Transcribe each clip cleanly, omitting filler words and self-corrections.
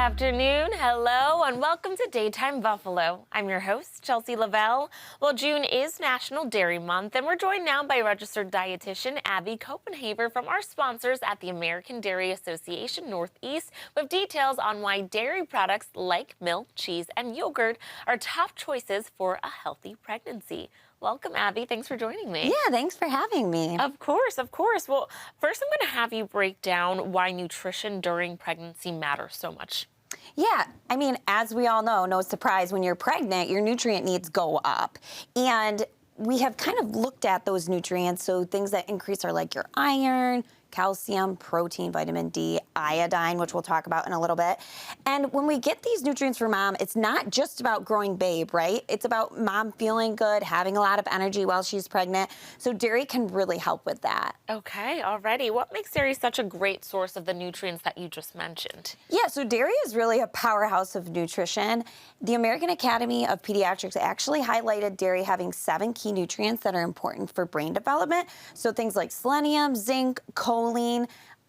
afternoon. Hello, and welcome to Daytime Buffalo. I'm your host, Chelsea Lavelle. Well, June is National Dairy Month, and we're joined now by registered dietitian Abby Copenhaver from our sponsors at the American Dairy Association Northeast with details on why dairy products like milk, cheese, and yogurt are top choices for a healthy pregnancy. Welcome, Abby. Thanks for joining me. Yeah, thanks for having me. Of course, of course. Well, first I'm going to have you break down why nutrition during pregnancy matters so much. Yeah, I mean, as we all know, no surprise, when you're pregnant, your nutrient needs go up. And we have kind of looked at those nutrients, so things that increase are like your iron, calcium, protein, vitamin D, iodine, which we'll talk about in a little bit. And when we get these nutrients for mom, it's not just about growing babe, right? It's about mom feeling good, having a lot of energy while she's pregnant. So dairy can really help with that. Okay, alrighty. What makes dairy such a great source of the nutrients that you just mentioned? Yeah, so dairy is really a powerhouse of nutrition. The American Academy of Pediatrics actually highlighted dairy having 7 key nutrients that are important for brain development. So things like selenium, zinc, choline,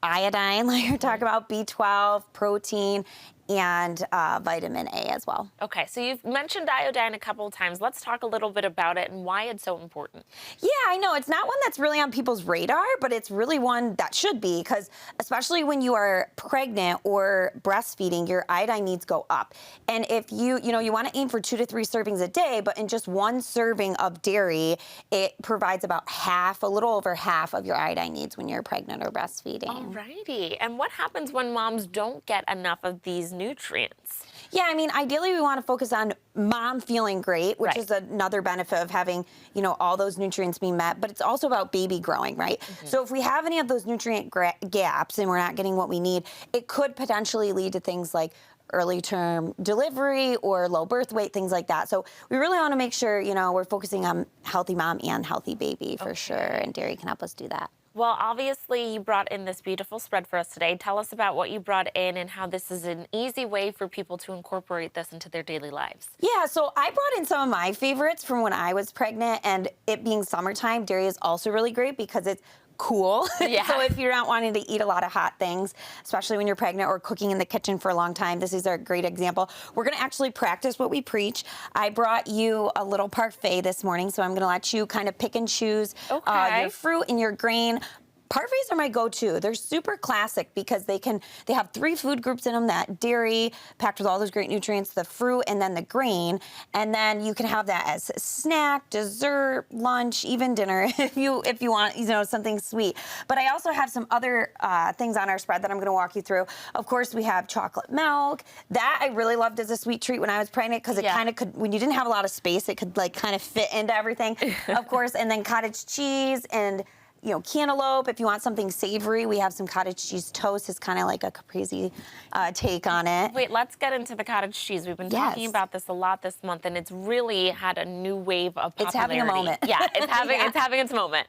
iodine, like you're talking about, B12, protein, and vitamin A as well. Okay, so you've mentioned iodine a couple of times. Let's talk a little bit about it and why it's so important. Yeah, I know. It's not one that's really on people's radar, but it's really one that should be, because especially when you are pregnant or breastfeeding, your iodine needs go up. And if you want to aim for 2 to 3 servings a day, but in just 1 serving of dairy, it provides about a little over half of your iodine needs when you're pregnant or breastfeeding. Alrighty. And what happens when moms don't get enough of these nutrients? Yeah, I mean, ideally we want to focus on mom feeling great, which is another benefit of having, all those nutrients being met, but it's also about baby growing, right? So if we have any of those nutrient gaps and we're not getting what we need, it could potentially lead to things like early term delivery or low birth weight, things like that. So we really want to make sure, we're focusing on healthy mom and healthy baby for sure, and dairy can help us do that. Well, obviously, you brought in this beautiful spread for us today. Tell us about what you brought in and how this is an easy way for people to incorporate this into their daily lives. Yeah, so I brought in some of my favorites from when I was pregnant, and it being summertime, dairy is also really great because it's cool. Yeah. So if you're not wanting to eat a lot of hot things, especially when you're pregnant or cooking in the kitchen for a long time, this is a great example. We're going to actually practice what we preach. I brought you a little parfait this morning, so I'm going to let you kind of pick and choose your fruit and your grain. Parfaits are my go-to. They're super classic because they have 3 food groups in them: that dairy packed with all those great nutrients, the fruit, and then the grain. And then you can have that as a snack, dessert, lunch, even dinner if you want, something sweet. But I also have some other things on our spread that I'm going to walk you through. Of course, we have chocolate milk. That I really loved as a sweet treat when I was pregnant because it kind of could, when you didn't have a lot of space, it could kind of fit into everything. Of course, and then cottage cheese and cantaloupe. If you want something savory, we have some cottage cheese toast. It's kind of like a caprese take on it. Wait, let's get into the cottage cheese. We've been talking about this a lot this month, and it's really had a new wave of popularity. It's having a moment. Yeah, it's having its moment.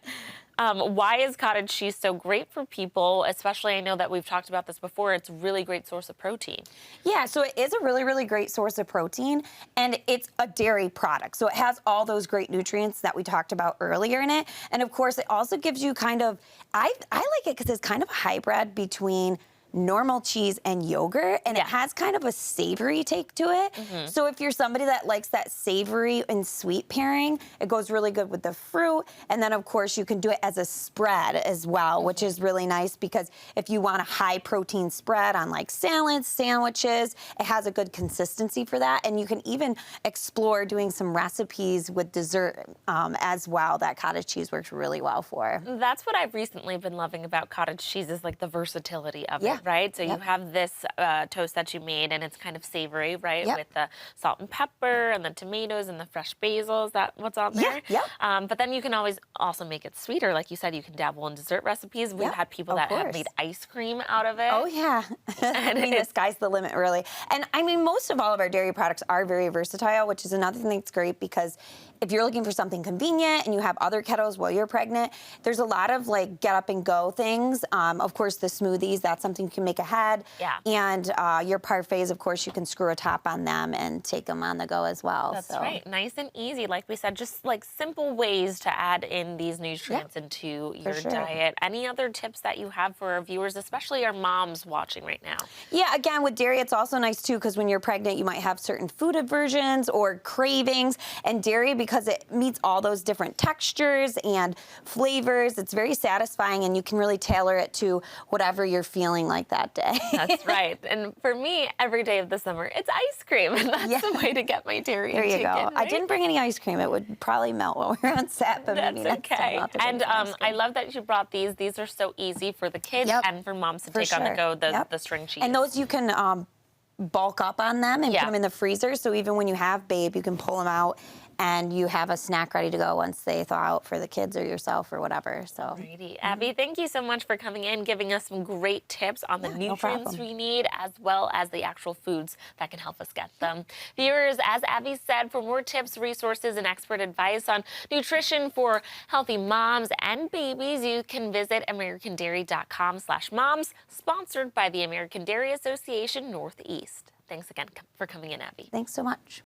Why is cottage cheese so great for people? Especially, I know that we've talked about this before, it's a really great source of protein. Yeah, so it is a really, really great source of protein, and it's a dairy product. So it has all those great nutrients that we talked about earlier in it. And of course, it also gives you I like it because it's kind of a hybrid between normal cheese and yogurt, and it has kind of a savory take to it. So if you're somebody that likes that savory and sweet pairing, it goes really good with the fruit. And then of course you can do it as a spread as well, which is really nice because if you want a high protein spread on like salads, sandwiches, it has a good consistency for that. And you can even explore doing some recipes with dessert as well that cottage cheese works really well for. That's what I've recently been loving about cottage cheese, is like the versatility of it. Right? So you have this toast that you made, and it's kind of savory, right? With the salt and pepper and the tomatoes and the fresh basil. Is that what's on there? But then you can always also make it sweeter. Like you said, you can dabble in dessert recipes. We've had people that have made ice cream out of it. Oh, yeah. I mean, the sky's the limit, really. And I mean, most of all of our dairy products are very versatile, which is another thing that's great because if you're looking for something convenient and you have other ketos while you're pregnant, there's a lot of like get up and go things. Of course, the smoothies, that's something you can make a head. Yeah. And your parfaits, of course, you can screw a top on them and take them on the go as well. That's so. right. Nice and easy. Like we said, just like simple ways to add in these nutrients into your sure. diet. Any other tips that you have for our viewers, especially our moms watching right now? Yeah, again, with dairy, it's also nice too, because when you're pregnant, you might have certain food aversions or cravings. And dairy, because it meets all those different textures and flavors, it's very satisfying, and you can really tailor it to whatever you're feeling like that day. That's right. And for me, every day of the summer, it's ice cream. And that's the way to get my dairy There you intake go. in, I right? didn't bring any ice cream. It would probably melt while we were on set, but maybe That's next time okay. I'll have to bring And some ice I cream. love that you brought these. These are so easy for the kids Yep. and for moms to For take on the sure. go, Yep. the string cheese. And those you can bulk up on them and Yeah. put them in the freezer. So even when you have babe, you can pull them out and you have a snack ready to go once they thaw out for the kids or yourself or whatever. So Alrighty. Abby, thank you so much for coming in, giving us some great tips on the no nutrients problem. we need, as well as the actual foods that can help us get them. Viewers, as Abby said, for more tips, resources, and expert advice on nutrition for healthy moms and babies, you can visit americandairy.com/moms, sponsored by the American Dairy Association Northeast. Thanks again for coming in, Abby. thanks so much.